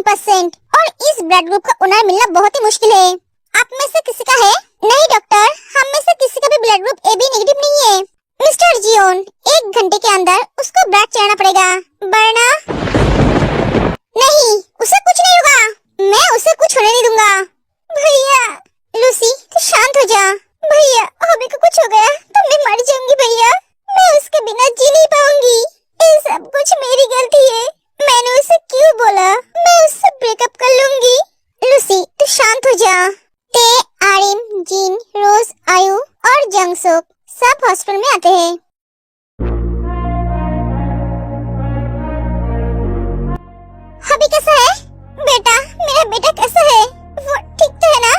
1% और इस blood group का ओनर मिलना बहुत ही मुश्किल है। आप में से किसी का है? नहीं डॉक्टर, हम में से किसी का भी ब्लड ग्रुप AB नेगेटिव नहीं है। मिस्टर जियोन, 1 घंटे के अंदर उसको ब्लड चढ़ाना पड़ेगा, वरना नहीं, उसे कुछ नहीं होगा। मैं उसे कुछ होने नहीं दूंगा। भैया, लूसी तू शांत हो जा। भैया, हॉबी को कुछ हो गया तो मैं मर जाऊंगी भैया। मैं उसके बिना जी नहीं पाऊंगी। ये सब कुछ मेरी गलती है। मैंने उसे क्यों बोला? मैं उससे ब्रेकअप कर लूंगी। लूसी तू शांत हो जा। ते, आरिम, जिन, रोज, आयु और जंगसुक सब हॉस्पिटल में आते हैं। हॉबी कैसा है? बेटा, मेरा बेटा कैसा है? वो ठीक तो है ना?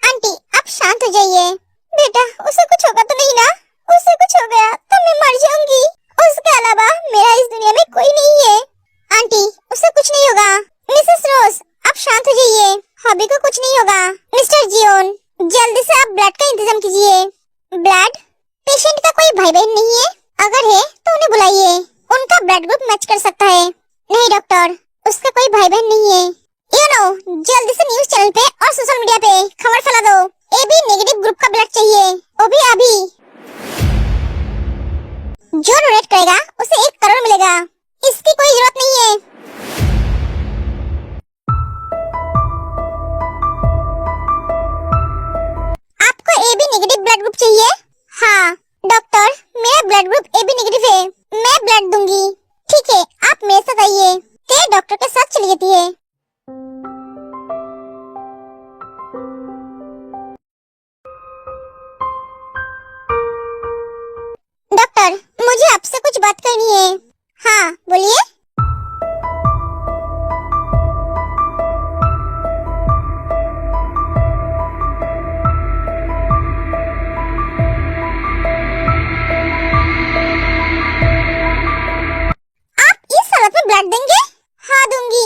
आंटी आप शांत हो जाइए। बेटा, उसे कुछ होगा तो नहीं ना? उसे कुछ हो गया तो मैं मर जाऊंगी। उसके अलावा मेरा इस दुनिया में कोई नहीं है। आंटी उसे कुछ नहीं होगा। मिसेस रोज आप शांत हो जाइए। हॉबी को कुछ नहीं होगा। मिस्टर जियोन, जल्दी से आप ब्लड का इंतजाम कीजिए। ब्लड? पेशेंट का कोई भाई बहन नहीं है? अगर है तो उन्हें बुलाइए, उनका ब्लड ग्रुप मैच कर सकता है। नहीं डॉक्टर, उसका कोई भाई बहन नहीं है। यू नो, जल्दी से न्यूज चैनल पे और सोशल मीडिया पे खबर फैला दो। AB नेगेटिव ग्रुप का ब्लड चाहिए, वो भी अभी। जो डोनेट करेगा उसे 1 करोड़ मिलेगा। इसकी कोई जरूरत नहीं है। आपको AB नेगेटिव ब्लड ग्रुप चाहिए? हाँ डॉक्टर, मेरा ब्लड ग्रुप AB नेगेटिव है। मैं ब्लड दूंगी। ठीक है, आप मेरे साथ आइए। ते डॉक्टर के साथ चली जाती है। डॉक्टर, मुझे आपसे कुछ बात करनी है। हाँ बोलिए। ब्लड देंगे? हाँ दूंगी,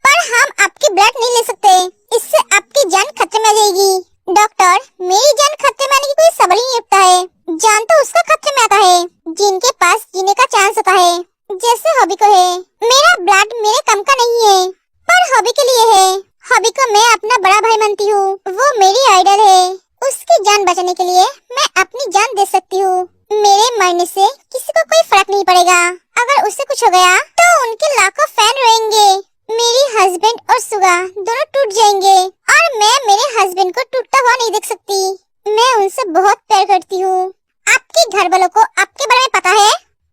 पर हम आपकी ब्लड नहीं ले सकते। इससे आपकी जान खतरे में आ जाएगी। डॉक्टर, मेरी जान खतरे में आने की कोई सवाल ही नहीं उठता है। जान तो उसका खतरे में आता है जिनके पास जीने का चांस होता है, जैसे हॉबी को है। मेरा ब्लड मेरे कम का नहीं है, पर हॉबी के लिए है। हॉबी को मैं अपना बड़ा भाई मानती हूँ, वो मेरी आइडल है। उसकी जान बचाने के लिए मैं अपनी जान दे सकती हूँ। मेरे मरने से किसी को कोई फर्क नहीं पड़ेगा। अगर उसे कुछ हो गया तो उनके लाखों फैन रोएंगे। मेरी हस्बैंड और सुगा दोनों टूट जाएंगे और मैं मेरे हस्बैंड को टूटता हुआ नहीं देख सकती। मैं उनसे बहुत प्यार करती हूँ। आपके घर वालों को आपके बारे में पता है?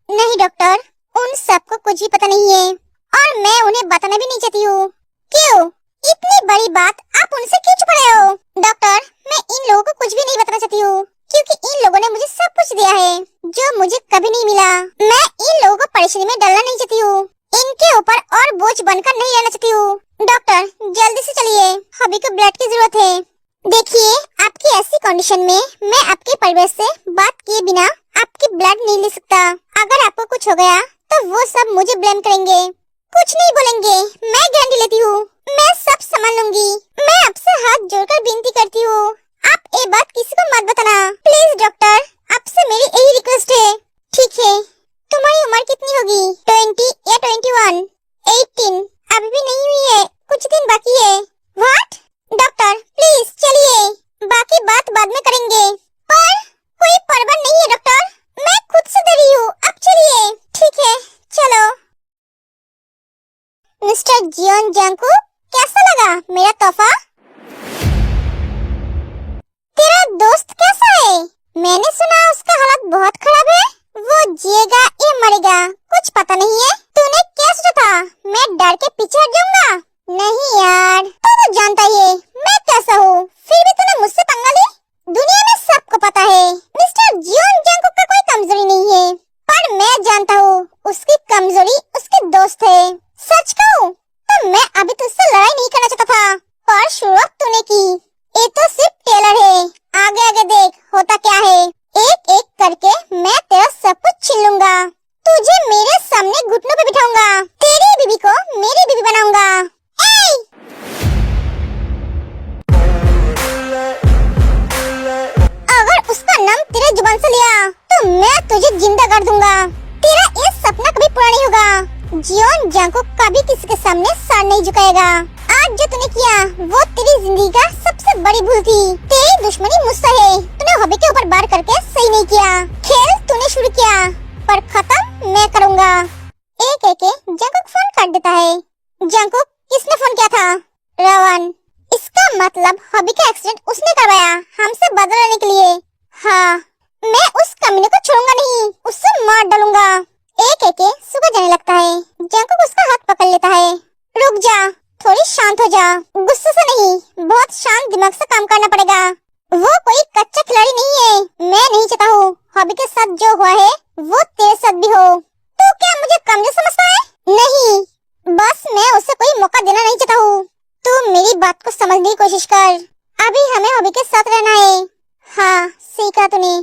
नहीं डॉक्टर, उन सबको कुछ भी पता नहीं है और मैं उन्हें बताना भी नहीं चाहती हूँ। क्यों? इतनी बड़ी बात आप उनसे क्यों छुपा रहे हो? डॉक्टर, मैं इन लोगों को कुछ भी नहीं बताना चाहती हूँ, क्योंकि इन लोगों ने मुझे सब कुछ दिया है जो मुझे कभी नहीं मिला। मैं इन लोगों को परेशानी में डालना नहीं चाहती हूँ। इनके ऊपर और बोझ बनकर नहीं रहना चाहती हूँ। डॉक्टर, जल्दी से चलिए, हॉबी को ब्लड की जरूरत है। देखिए, आपकी ऐसी कंडीशन में मैं आपके परिवार से बात किए बिना आपकी ब्लड नहीं ले सकता। अगर आपको कुछ हो गया तो वो सब मुझे ब्लेम करेंगे। कुछ नहीं बोलेंगे, मैं गारंटी लेती हूँ। मैं सब संभाल लूंगी। मैं आपसे हाथ जोड़कर विनती करती हूँ, आप ये बात किसी को मत बताना। प्लीज डॉक्टर, आपसे मेरी यही रिक्वेस्ट है। ठीक है, तुम्हारी उम्र कितनी होगी? 20 या 21? 18? अभी भी नहीं हुई है, कुछ दिन बाकी है। व्हाट? डॉक्टर प्लीज चलिए, बाकी बात बाद में करेंगे। पर कोई परवाह नहीं है डॉक्टर, मैं खुद से डरी हूँ। अब चलिए। ठीक है, चलो। मिस्टर जियोन जांगकू, कैसा लगा मेरा तोहफा? तेरा दोस्त कैसा है? मैंने सुना उसका हालत बहुत खराब है। वो जिएगा या मरेगा कुछ पता नहीं है। तूने क्या सोचा था, मैं डर के पीछे हट जाऊंगा? नहीं यार, तू तो जानता ही है मैं कैसा हूँ, फिर भी तूने मुझसे पंगा ली। दुनिया में सबको पता है मिस्टर जियोन जांगकू का कोई कमजोरी नहीं है, पर मैं जानता हूँ उसकी कमजोरी उसके दोस्त है। सच कहूँ तो मैं अभी तुझसे लड़ाई नहीं करना चाहता था, पर शुरुआत तूने की। ये तो सिर्फ टेलर है, आगे आगे देख होता क्या है। एक एक करके मैं तेरा सब कुछ छीन लूंगा। तुझे मेरे सामने घुटनों पे बिठाऊंगा, तेरी बीवी को मेरी बीवी बनाऊंगा। अगर उसका नाम तेरे जुबान से लिया तो मैं तुझे जिंदा कर दूंगा। तेरा ये सपना कभी पूरा नहीं होगा। जियोन जांगकू कभी किसी के सामने सर सर नहीं झुकाएगा। आज जो तूने किया वो तेरी जिंदगी का सबसे बड़ी भूल थी। तेरी दुश्मनी मुझसे है। तूने हॉबी के ऊपर वार करके सही नहीं किया। खेल तूने शुरू किया पर खत्म मैं करूँगा। एक एक जंकुक फोन काट देता है। जंकुक, किसने फोन किया था? रवन। इसका मतलब हॉबी का एक्सीडेंट उसने करवाया हमसे बदला लेने के लिए। हाँ, मैं उस कमीने को छोड़ूंगा नहीं, उससे मार डालूंगा। एक एक सुबह जाने लगता है। जंकुक उसका हाथ पकड़ लेता है। रुक जा, थोड़ी शांत हो जा, गुस्से से नहीं, बहुत शांत दिमाग से काम करना पड़ेगा। वो कोई कच्चा खिलाड़ी नहीं है। मैं नहीं चाहता हूँ हॉबी के साथ जो हुआ है वो तेरे साथ भी हो। तो क्या मुझे कमजोर समझता है? नहीं, बस मैं उसे कोई मौका देना नहीं चाहता हूँ। तू मेरी बात को समझने की कोशिश कर। अभी हमें हॉबी के साथ रहना है। हाँ, सही कहा तूने।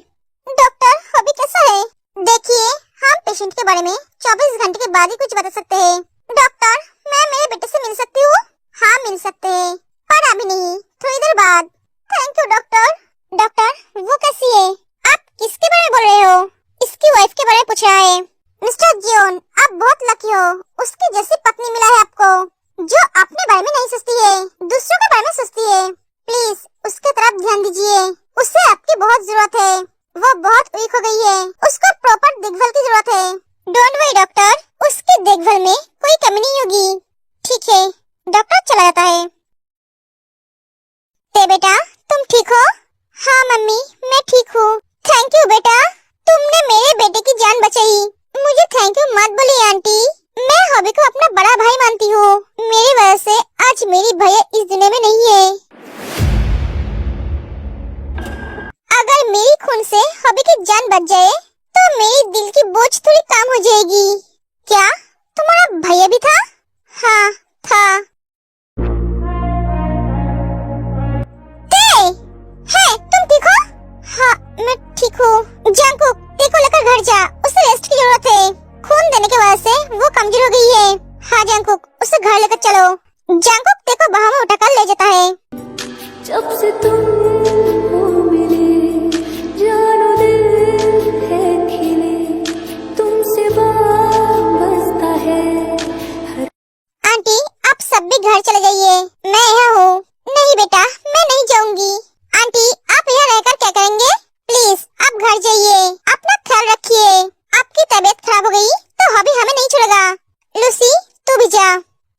डॉक्टर, हॉबी कैसा है? देखिए, हम पेशेंट के बारे में 24 घंटे के बाद ही कुछ बता सकते हैं। डॉक्टर, मैं मेरे बेटे से मिल सकती हूँ? हाँ, मिल सकते हैं, पर अभी नहीं, थोड़ी देर बाद। Thank you doctor. डॉक्टर, वो कैसी है? आप किसके बारे में बोल रहे हो? इसकी वाइफ के बारे में पूछ रहा है। मिस्टर जियोन, आप बहुत लकी हो, उसकी जैसी पत्नी मिला है आपको, जो अपने बारे में नहीं सोचती है, दूसरों के बारे में सोचती है। प्लीज उसके तरफ ध्यान दीजिए, उससे आपकी बहुत जरूरत है। वो बहुत वीक हो गई है, उसको प्रॉपर देखभाल की जरूरत है। डोंट वरी डॉक्टर, उसकी देखभाल में कोई कमी नहीं होगी। ठीक है, डॉक्टर चला जाता है। ते बेटा, तुम ठीक हो? हाँ मम्मी, मैं ठीक हूँ। थैंक यू बेटा, तुमने मेरे बेटे की जान बचाई। मुझे थैंक यू मत बोलिए आंटी, मैं हॉबी को अपना बड़ा भाई मानती हूँ। मेरी वजह से आज मेरी भैया इस दुनिया में नहीं है। अगर मेरी खून से हॉबी की जान बच जाए तो मेरी दिल की बोझ थोड़ी कम हो जाएगी। क्या तुम्हारा भैया भी था? हाँ, था। है, तुम ठीक हो? हाँ, मैं ठीक हूँ। जंकुक, देखो लेकर घर जा, उसे रेस्ट की जरूरत है। खून देने की वजह से वो कमजोर हो गई है। हाँ जंकुक, उसे घर लेकर चलो। जंकुक देखो बाहों में उठाकर ले जाता है। जब से तुम हो मिले, जानो दिल है खिले, तुमसे वाबस्ता है। आंटी, आप सब भी घर चले जाइए, मैं यहाँ हूँ। नहीं बेटा, मैं नहीं जाऊंगी। आंटी, आप यहाँ रहकर क्या करेंगे? प्लीज आप घर जाइए, अपना ख्याल रखिए। आपकी तबीयत खराब हो गई तो हॉबी हमें नहीं छोड़ेगा। लूसी, तू भी जा।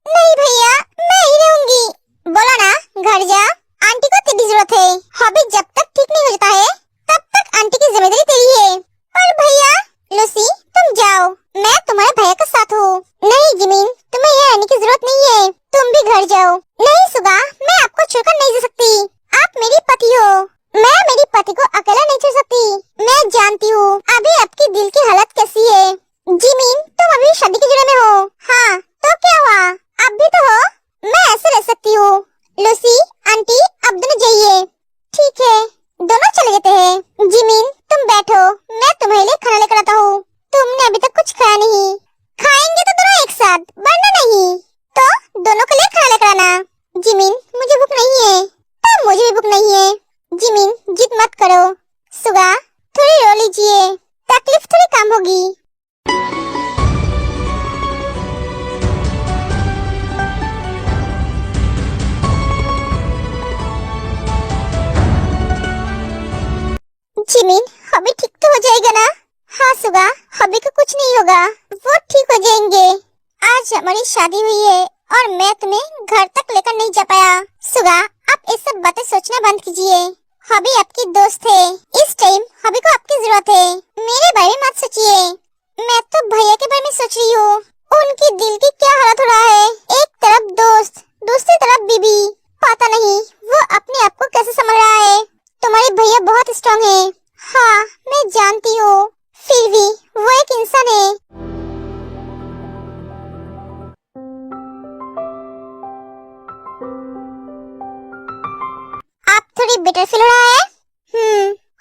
नहीं भैया, मैं ही रहूंगी। बोला ना, घर जा। आंटी को तेरी जरूरत है। हॉबी जब तक ठीक नहीं हो जाता है तब तक आंटी की जिम्मेदारी तेरी है। पर भैया। लूसी, तुम जाओ, मैं तुम्हारे भैया के साथ हूँ। नहीं जिमिन, तुम्हें यहाँ रहने की जरूरत नहीं है, तुम भी घर जाओ। नहीं सुगा, मैं आपको छोड़कर नहीं जा सकती। आप मेरी पति हो, मैं मेरी पति को अकेला नहीं छोड़ सकती। मैं जानती हूँ अभी आपकी दिल की हालत कैसी है। जिमिन, तुम अभी शादी के जोड़े में हो। हाँ, तो क्या हुआ, अब भी तो हो। मैं ऐसे रह सकती हूँ। लूसी, आंटी, अब दोनों जाइए। ठीक है, दोनों चले जाते हैं। जिमिन, तुम बैठो, मैं तुम्हारे लिए खाना लेकर आता हूँ। तुमने अभी तक कुछ खाया नहीं। खाएंगे तो दोनों एक साथ, वरना नहीं। तो दोनों के लिए खाना लेकर आना। जिमिन, मुझे भूख नहीं है। तो मुझे भी भूख नहीं है। जिमिन, जिद मत करो। सुगा, थोड़ी रो लीजिए, तकलीफ थोड़ी कम होगी। जिमिन, हॉबी ठीक तो हो जाएगा ना? हाँ सुगा, हॉबी को कुछ नहीं होगा, वो ठीक हो जाएंगे। आज हमारी शादी हुई है और मैं तुम्हें घर तक लेकर नहीं जा पाया। सुगा, आप ये सब बातें सोचना बंद कीजिए। हॉबी आपकी दोस्त है, इस टाइम हॉबी को आपकी जरूरत है। मेरे बारे में मत सोचिए, मैं तो भैया के बारे में सोच रही हूँ। उनकी दिल की क्या हालत हो रहा है। एक तरफ दोस्त, दूसरी तरफ बीबी, पता नहीं वो अपने आप को कैसे संभाल रहा है। तुम्हारे भैया बहुत स्ट्रांग है। हाँ, मैं जानती हूँ, फिर भी वो एक इंसान है। आप थोड़ी बेटर फील हो रहा है?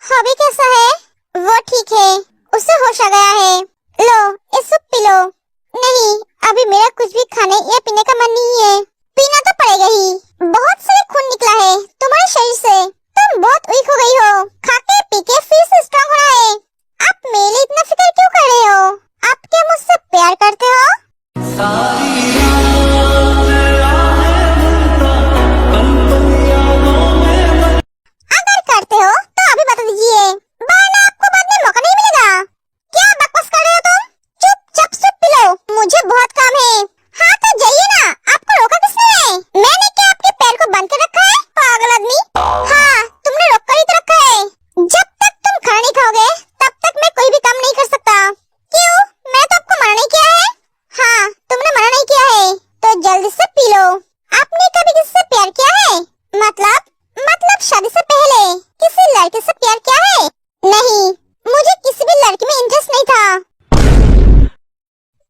हॉबी कैसा है? वो ठीक है, उसे होश आ गया है। लो, ये सूप पी लो। नहीं, अभी मेरा कुछ भी खाने या पीने का मन नहीं है। पीना तो पड़ेगा ही, बहुत सारे खून निकला है तुम्हारे शरीर से, तुम बहुत वीक हो गई हो। खाके पी के फिर से स्ट्रांग होना है। आप मेरे लिए इतना फिक्र क्यों कर रहे हो? आप क्या मुझसे प्यार करते हो? सारी आपने कभी किसी से प्यार किया है? मतलब शादी से पहले किसी लड़के से प्यार किया है? नहीं, मुझे किसी भी लड़के में इंटरेस्ट नहीं था।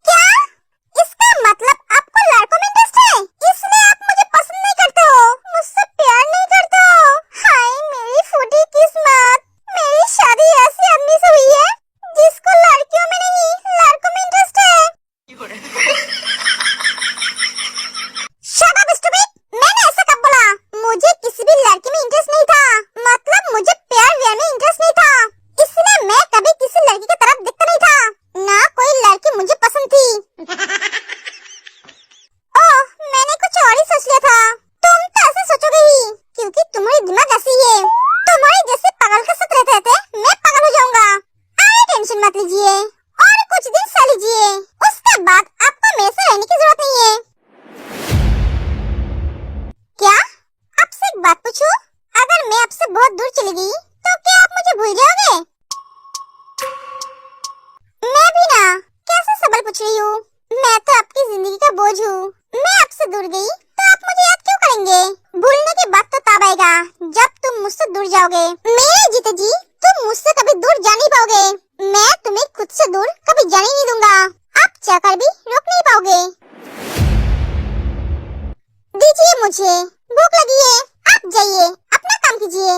क्या? इसका मतलब आपको लड़कों में इंटरेस्ट है, इसलिए आप मुझे पसंद नहीं करते हो, मुझसे प्यार नहीं करते हो। हाय मेरी फूटी किस्मत, मेरी शादी ऐसे आदमी से हुई है जिसको लड़कियों में नहीं लड़कों में इंटरेस्ट है। Shut up, stupid! मैंने ऐसा कब बोला? मुझे किसी भी लड़की में इंटरेस्ट नहीं था, मतलब मुझे प्यार व्यार में इंटरेस्ट नहीं था, इसलिए मैं कभी किसी लड़की की तरफ देखता नहीं था, ना कोई लड़की मुझे पसंद थी। ओह, मैंने कुछ और ही सोच लिया था। तुम तो ऐसे सोचोगे ही, क्योंकि तुम्हारी दिमाग ऐसी है। तुम्हारे जैसे पागल के साथ रहते रहते मैं पागल हो जाऊंगा। अरे टेंशन मत लीजिए, और कुछ दिन सह लीजिए, उसके बाद आपको मेरे से रहने की जरूरत नहीं है। क्या? आपसे एक बात पूछूं? अगर मैं आपसे बहुत दूर चली गई तो क्या आप मुझे भूल जाओगे? मैं भी ना, कैसे सवाल पूछ रही हूँ? मैं तो आपकी जिंदगी का बोझ हूँ। मैं आपसे दूर गई तो आप मुझे याद क्यों करेंगे? भूलने की बात तो तब आएगा जब तुम मुझसे दूर जाओगे। मेरे जीते जी तुम मुझसे कभी दूर जा नहीं पाओगे। मैं तुम्हें खुद से दूर कभी जाने नहीं दूंगा। आप चाहकर भी रोक नहीं पाओगे। दीजिए मुझे, भूख लगी है, आप जाइए अपना काम कीजिए।